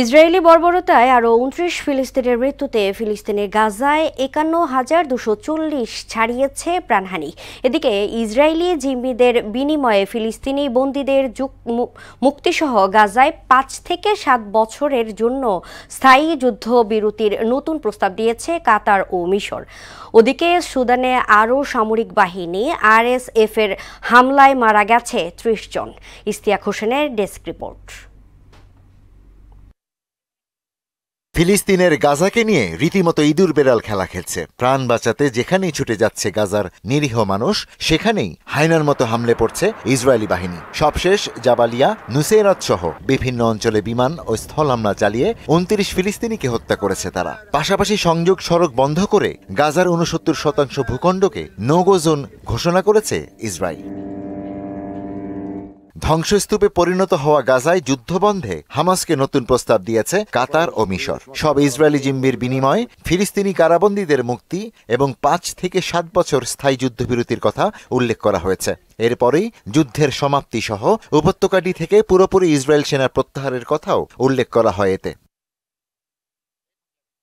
Israeli বর্বরতায় আরও ২৯ ফিলিস্তিনের মৃত্যুতে ফিলিস্তিনের গাজায় ৫১,২৪০ ছাড়িয়েছে প্রাণহানি। এদিকে ইসরায়েলি জিম্মিদের বিনিময়ে ফিলিস্তিনি বন্দীদের মুক্তিসহ গাজায় ৫ থেকে ৭ বছরের জন্য স্থায়ী যুদ্ধবিরতির নতুন প্রস্তাব দিয়েছে কাতার ও মিশর। ওদিকে সুদানে আরও সামরিক বাহিনী আরএসএফের হামলায় মারা গেছে ৩০ জন। ইশতিয়াক হোসেনের ডেস্ক রিপোর্ট। ফিলিস্তিনের গাজাকে নিয়ে রীতিমতো ইঁদুর বেড়াল খেলা খেলছে। প্রাণ বাঁচাতে যেখানেই ছুটে যাচ্ছে গাজার নিরীহ মানুষ, সেখানেই হায়নার মতো হামলে পড়ছে ইসরায়েলি বাহিনী। সবশেষ জাবালিয়া, নুসেরাত সহ বিভিন্ন অঞ্চলে বিমান ও স্থল হামলা চালিয়ে ২৯ ফিলিস্তিনিকে হত্যা করেছে তারা। পাশাপাশি সংযোগ সড়ক বন্ধ করে গাজার ৬৯% ভূখণ্ডকে নো গো জোন ঘোষণা করেছে ইসরায়েল। ধ্বংসস্তূপে পরিণত হওয়া গাজায় যুদ্ধবন্ধে হামাসকে নতুন প্রস্তাব দিয়েছে কাতার ও মিশর। সব ইসরায়েলি জিম্মির বিনিময়ে ফিলিস্তিনি কারাবন্দীদের মুক্তি এবং ৫ থেকে ৭ বছর স্থায়ী যুদ্ধবিরতির কথা উল্লেখ করা হয়েছে। এরপরেই যুদ্ধের সমাপ্তি সহ উপত্যকাটি থেকে পুরোপুরি ইসরায়েল সেনা প্রত্যাহারের কথাও উল্লেখ করা হয় এতে।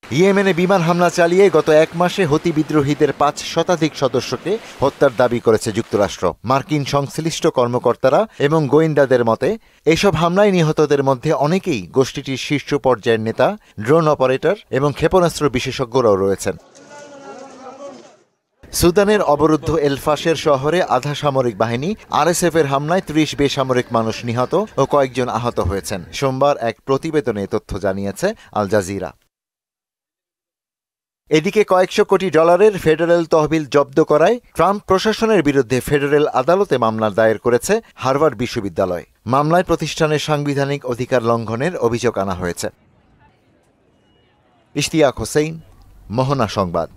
ইয়েমেনে বিমান হামলা চালিয়ে গত ১ মাসে হুতি বিদ্রোহীদের ৫ শতাধিক সদস্যকে হত্যার দাবি করেছে যুক্তরাষ্ট্র। মার্কিন সংশ্লিষ্ট কর্মকর্তারা এবং গোয়েন্দাদের মতে এসব হামলায় নিহতদের মধ্যে অনেকেই গোষ্ঠীটির শীর্ষ পর্যায়ের নেতা, ড্রোন অপারেটর এবং ক্ষেপণাস্ত্র বিশেষজ্ঞরাও রয়েছেন। সুদানের অবরুদ্ধ এলফাশের শহরে আধা সামরিক বাহিনী আরএসএফের হামলায় ৩০ বেসামরিক মানুষ নিহত ও কয়েকজন আহত হয়েছেন। সোমবার এক প্রতিবেদনে তথ্য জানিয়েছে আল জাজিরা। এদিকে কয়েকশো কোটি ডলারের ফেডারেল তহবিল জব্দ করায় ট্রাম্প প্রশাসনের বিরুদ্ধে ফেডারেল আদালতে মামলা দায়ের করেছে হার্ভার্ড বিশ্ববিদ্যালয়। মামলায় প্রতিষ্ঠানের সাংবিধানিক অধিকার লঙ্ঘনের অভিযোগ আনা হয়েছে। ইশতিয়াক হোসেন, মোহনা সংবাদ।